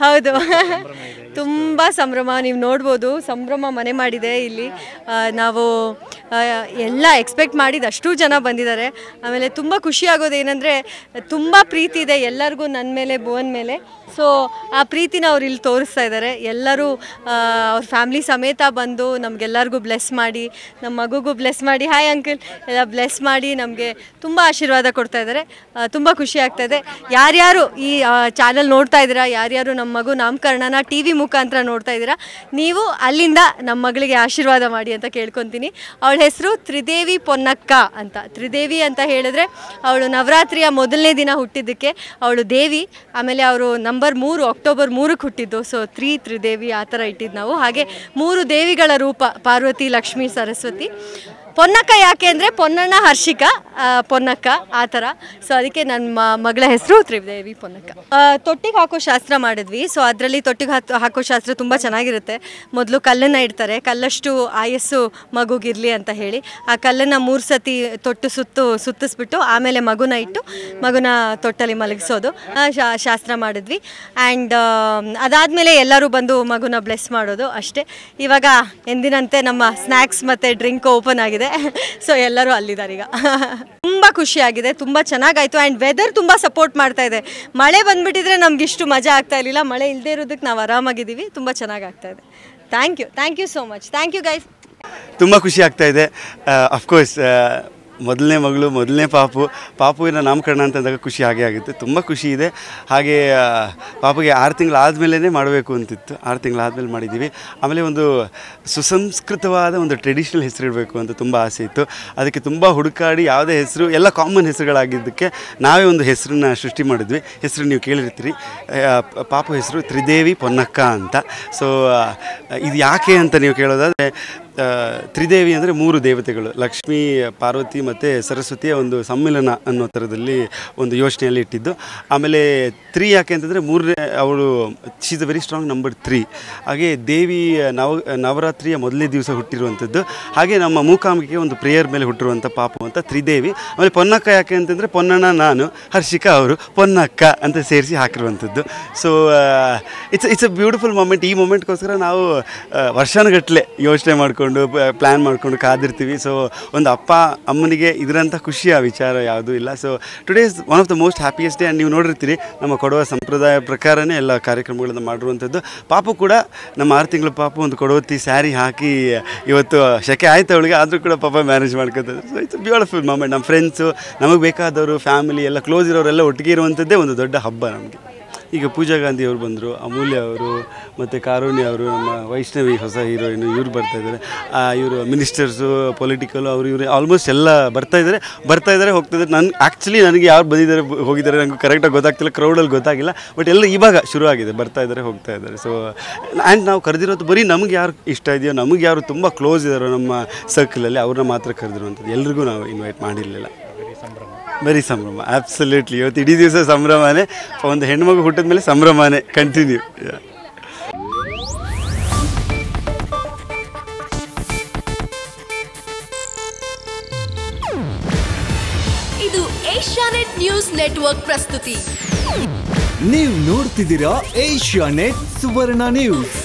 ಹೌದು ತುಂಬ ಸಂಭ್ರಮ ನೀವು ನೋಡ್ಬೋದು ಸಂಭ್ರಮ ಮನೆ ಮಾಡಿದೆ ಇಲ್ಲಿ ನಾವು ಎಲ್ಲ ಎಕ್ಸ್ಪೆಕ್ಟ್ ಮಾಡಿದಷ್ಟು ಜನ ಬಂದಿದ್ದಾರೆ ಆಮೇಲೆ ತುಂಬ ಖುಷಿ ಆಗೋದು ಏನಂದರೆ ತುಂಬ ಪ್ರೀತಿ ಇದೆ ಎಲ್ಲರಿಗೂ ನನ್ನ ಮೇಲೆ ಭುವನ್ ಮೇಲೆ ಸೊ ಆ ಪ್ರೀತಿನ ಅವ್ರು ಇಲ್ಲಿ ತೋರಿಸ್ತಾ ಇದ್ದಾರೆ ಎಲ್ಲರೂ ಅವ್ರ ಫ್ಯಾಮಿಲಿ ಸಮೇತ ಬಂದು ನಮಗೆಲ್ಲರಿಗೂ ಬ್ಲೆಸ್ ಮಾಡಿ ನಮ್ಮ ಮಗುಗೂ ಬ್ಲೆಸ್ ಮಾಡಿ ಹಾಯ್ ಅಂಕಲ್ ಎಲ್ಲ ಬ್ಲೆಸ್ ಮಾಡಿ ನಮಗೆ ತುಂಬ ಆಶೀರ್ವಾದ ಕೊಡ್ತಾ ಇದ್ದಾರೆ ತುಂಬ ಖುಷಿ ಆಗ್ತಾಯಿದೆ ಯಾರ್ಯಾರು ಈ ಚಾನಲ್ ನೋಡ್ತಾ ಇದ್ದೀರಾ ಯಾರ್ಯಾರು ನಮ್ಮ ಮಗು ನಾಮಕರಣನ ಟಿ ವಿ ಮುಖಾಂತರ ನೋಡ್ತಾ ಇದ್ದೀರಾ ನೀವು ಅಲ್ಲಿಂದ ನಮ್ಮ ಮಗಳಿಗೆ ಆಶೀರ್ವಾದ ಮಾಡಿ ಅಂತ ಕೇಳ್ಕೊತೀನಿ ಅವಳ ಹೆಸರು ತ್ರಿದೇವಿ ಪೊನ್ನಕ್ಕ ಅಂತ ತ್ರಿದೇವಿ ಅಂತ ಹೇಳಿದ್ರೆ ಅವಳು ನವರಾತ್ರಿಯ ಮೊದಲನೇ ದಿನ ಹುಟ್ಟಿದ್ದಕ್ಕೆ ಅವಳು ದೇವಿ ಆಮೇಲೆ ಅವರು ನಂಬರ್ 3 ಅಕ್ಟೋಬರ್ 3ಕ್ಕೆ ಹುಟ್ಟಿದ್ದು ಸೊ ತ್ರಿದೇವಿ ಆ ಥರ ಇಟ್ಟಿದ್ದು ನಾವು ಹಾಗೆ 3 ದೇವಿಗಳ ರೂಪ ಪಾರ್ವತಿ ಲಕ್ಷ್ಮೀ ಸರಸ್ವತಿ ಪೊನ್ನಕ್ಕ ಯಾಕೆ ಅಂದರೆ ಪೊನ್ನಣ್ಣ ಹರ್ಷಿಕ ಪೊನ್ನಕ್ಕ ಆ ಥರ ಸೊ ಅದಕ್ಕೆ ನನ್ನ ಮಗಳ ಹೆಸರು ತ್ರಿದೇವಿ ಪೊನ್ನಕ್ಕ ತೊಟ್ಟಿಗೆ ಹಾಕೋ ಶಾಸ್ತ್ರ ಮಾಡಿದ್ವಿ ಸೊ ಅದರಲ್ಲಿ ತೊಟ್ಟಿಗೆ ಹಾಕೋ ಶಾಸ್ತ್ರ ತುಂಬ ಚೆನ್ನಾಗಿರುತ್ತೆ ಮೊದಲು ಕಲ್ಲನ್ನು ಇಡ್ತಾರೆ ಕಲ್ಲಷ್ಟು ಆಯಸ್ಸು ಮಗುಗಿರಲಿ ಅಂತ ಹೇಳಿ ಆ ಕಲ್ಲನ್ನು 3 ಸತಿ ಸುತ್ತಿಸ್ಬಿಟ್ಟು ಆಮೇಲೆ ಮಗುನ ಇಟ್ಟು ಮಗುನ ತೊಟ್ಟಲ್ಲಿ ಮಲಗಿಸೋದು ಶಾಸ್ತ್ರ ಮಾಡಿದ್ವಿ ಆ್ಯಂಡ್ ಅದಾದಮೇಲೆ ಎಲ್ಲರೂ ಬಂದು ಮಗುನ ಬ್ಲೆಸ್ ಮಾಡೋದು ಅಷ್ಟೇ ಇವಾಗ ಎಂದಿನಂತೆ ನಮ್ಮ ಸ್ನ್ಯಾಕ್ಸ್ ಮತ್ತು ಡ್ರಿಂಕ್ ಓಪನ್ ಆಗಿದೆ ಸೊ ಎಲ್ಲರೂ ಅಲ್ಲಿದ್ದಾರೆ ಈಗ ತುಂಬ ಖುಷಿಯಾಗಿದೆ ತುಂಬ ಚೆನ್ನಾಗಾಯಿತು ಆ್ಯಂಡ್ ವೆದರ್ ತುಂಬ ಸಪೋರ್ಟ್ ಮಾಡ್ತಾ ಇದೆ ಮಳೆ ಬಂದುಬಿಟ್ಟಿದ್ರೆ ನಮಗಿಷ್ಟು ಮಜಾ ಆಗ್ತಾ ಇರಲಿಲ್ಲ ಮಳೆ ಇಲ್ಲದೆ ಇರೋದಕ್ಕೆ ನಾವು ಆರಾಮಾಗಿದ್ದೀವಿ ತುಂಬ ಚೆನ್ನಾಗಾಗ್ತಾ ಇದೆ thank you so much thank you guys ತುಂಬ ಖುಷಿ ಆಗ್ತಾ ಇದೆ ಅಫ್ಕೋರ್ಸ್ ಮೊದಲನೇ ಮಗಳು ಮೊದಲನೇ ಪಾಪುವಿನ ನಾಮಕರಣ ಅಂತಂದಾಗ ಖುಷಿ ಹಾಗೆ ಆಗುತ್ತೆ ತುಂಬ ಖುಷಿ ಇದೆ ಹಾಗೆ ಪಾಪುಗೆ 6 ತಿಂಗಳಾದಮೇಲೆ ಮಾಡಬೇಕು ಅಂತಿತ್ತು 6 ತಿಂಗಳಾದಮೇಲೆ ಮಾಡಿದ್ದೀವಿ ಆಮೇಲೆ ಒಂದು ಸುಸಂಸ್ಕೃತವಾದ ಒಂದು ಟ್ರೆಡಿಷ್ನಲ್ ಹೆಸರಿಡಬೇಕು ಅಂತ ತುಂಬ ಆಸೆ ಇತ್ತು ಅದಕ್ಕೆ ತುಂಬ ಹುಡುಕಾಡಿ ಯಾವುದೇ ಹೆಸರು ಎಲ್ಲ ಕಾಮನ್ ಹೆಸರುಗಳಾಗಿದ್ದಕ್ಕೆ ನಾವೇ ಒಂದು ಹೆಸರನ್ನ ಸೃಷ್ಟಿ ಮಾಡಿದ್ವಿ ಹೆಸರು ನೀವು ಕೇಳಿರ್ತೀರಿ ಪಾಪು ಹೆಸರು ತ್ರಿದೇವಿ ಪೊನ್ನಕ್ಕ ಅಂತ ಸೊ ಇದು ಯಾಕೆ ಅಂತ ನೀವು ಕೇಳೋದಾದರೆ ತ್ರಿದೇವಿ ಅಂದರೆ 3 ದೇವತೆಗಳು ಲಕ್ಷ್ಮೀ ಪಾರ್ವತಿ ಮತ್ತು ಸರಸ್ವತಿಯ ಒಂದು ಸಮ್ಮಿಲನ ಅನ್ನೋ ಥರದಲ್ಲಿ ಒಂದು ಯೋಚನೆಯಲ್ಲಿ ಇಟ್ಟಿದ್ದು ಆಮೇಲೆ 3 ಯಾಕೆ ಅಂತಂದರೆ 3ನೇ ಅವಳು she is a very strong number 3 ಹಾಗೆ ದೇವಿ ನವರಾತ್ರಿಯ ಮೊದಲನೇ ದಿವಸ ಹುಟ್ಟಿರುವಂಥದ್ದು ಹಾಗೆ ನಮ್ಮ ಮೂಕಾಂಬಿಕೆ ಒಂದು ಪ್ರೇಯರ್ ಮೇಲೆ ಹುಟ್ಟಿರುವಂಥ ಪಾಪು ಅಂತ ತ್ರಿದೇವಿ ಆಮೇಲೆ ಪೊನ್ನಕ್ಕ ಯಾಕೆ ಅಂತಂದರೆ ಪೊನ್ನಣ್ಣ ನಾನು ಹರ್ಷಿಕಾ ಅವರು ಪೊನ್ನಕ್ಕ ಅಂತ ಸೇರಿಸಿ ಹಾಕಿರುವಂಥದ್ದು so it's a beautiful moment ಈ ಮೂಮೆಂಟ್ಗೋಸ್ಕರ ನಾವು ವರ್ಷಾನುಗಟ್ಟಲೆ ಯೋಚನೆ ಮಾಡಿಕೊಂಡು ಪ್ಲ್ಯಾನ್ ಮಾಡಿಕೊಂಡು ಕಾದಿರ್ತೀವಿ ಸೊ ಒಂದು ಅಪ್ಪ ಅಮ್ಮನಿಗೆ ಇದರಂಥ ಖುಷಿಯ ವಿಚಾರ ಯಾವುದೂ ಇಲ್ಲ so today is one of the most happiest day and ನೀವು ನೋಡಿರ್ತೀರಿ ನಮ್ಮ ಕೊಡುವ ಸಂಪ್ರದಾಯ ಪ್ರಕಾರನೇ ಎಲ್ಲ ಕಾರ್ಯಕ್ರಮಗಳನ್ನು ಮಾಡಿರುವಂಥದ್ದು ಪಾಪು ಕೂಡ ನಮ್ಮ 6 ತಿಂಗಳ ಪಾಪು ಒಂದು ಕೊಡವತ್ತಿ ಸ್ಯಾರಿ ಹಾಕಿ ಇವತ್ತು ಶೆಕೆ ಆಯ್ತು ಅವಳಿಗೆ ಆದರೂ ಕೂಡ ಪಾಪ ಮ್ಯಾನೇಜ್ ಮಾಡ್ಕೊತಾರೆ ಸೊ ಇಟ್ಸ್ ಬ್ಯೂಟಿಫುಲ್ ಮೂಮೆಂಟ್ ನಮ್ಮ ಫ್ರೆಂಡ್ಸು ನಮಗೆ ಬೇಕಾದವರು ಫ್ಯಾಮಿಲಿ ಎಲ್ಲ ಕ್ಲೋಸ್ ಇರೋರೆಲ್ಲ ಒಟ್ಟಿಗೆ ಇರುವಂಥದ್ದೇ ಒಂದು ದೊಡ್ಡ ಹಬ್ಬ ನಮಗೆ ಈಗ ಪೂಜಾ ಗಾಂಧಿ ಅವರು ಬಂದರು ಅಮೂಲ್ಯ ಅವರು ಮತ್ತು ಕಾರುಣ್ಯ ಅವರು ನಮ್ಮ ವೈಷ್ಣವಿ ಹೊಸ ಹೀರೋಯಿನು ಇವ್ರು ಬರ್ತಾಯಿದ್ದಾರೆ ಇವರು ಮಿನಿಸ್ಟರ್ಸು ಪೊಲಿಟಿಕಲು ಇವರು ಆಲ್ಮೋಸ್ಟ್ ಎಲ್ಲ ಬರ್ತಾ ಇದ್ದಾರೆ ಹೋಗ್ತಾಯಿದ್ದಾರೆ ನನಗೆ ಯಾರು ಬಂದಿದ್ದಾರೆ ಹೋಗಿದ್ದಾರೆ ನನಗೆ ಕರೆಕ್ಟಾಗಿ ಗೊತ್ತಾಗ್ತಿಲ್ಲ ಕ್ರೌಡಲ್ಲಿ ಗೊತ್ತಾಗಿಲ್ಲ ಬಟ್ ಎಲ್ಲ ಇವಾಗ ಶುರುವಾಗಿದೆ ಬರ್ತಾ ಇದ್ದಾರೆ ಸೊ ಆ್ಯಂಡ್ ನಾವು ಕರೆದಿರೋದು ಬರೀ ನಮಗೆ ಯಾರು ಇಷ್ಟ ಇದೆಯೋ ನಮಗೆ ಯಾರು ತುಂಬ ಕ್ಲೋಸ್ ಇದ್ದಾರೋ ನಮ್ಮ ಸರ್ಕಲಲ್ಲಿ ಅವ್ರನ್ನ ಮಾತ್ರ ಕರೆದಿರುವಂಥದ್ದು ಎಲ್ರಿಗೂ ನಾವು ಇನ್ವೈಟ್ ಮಾಡಿರಲಿಲ್ಲ ಬರೀ ಸಂಭ್ರಮ ಆಬ್ಸಲ್ಯೂಟ್ಲಿ ಇವತ್ತು ಇಡೀ ದಿವಸ ಸಂಭ್ರಮನೇ ಒಂದು ಹೆಣ್ಮಗು ಹುಟ್ಟಿದ ಮೇಲೆ ಸಂಭ್ರಮನೇ ಕಂಟಿನ್ಯೂ ಇದು ಏಷ್ಯಾನೆಟ್ ನ್ಯೂಸ್ ನೆಟ್ವರ್ಕ್ ಪ್ರಸ್ತುತಿ ನೀವು ನೋಡ್ತಿದ್ದೀರಾ ಏಷ್ಯಾನೆಟ್ ಸುವರ್ಣ ನ್ಯೂಸ್.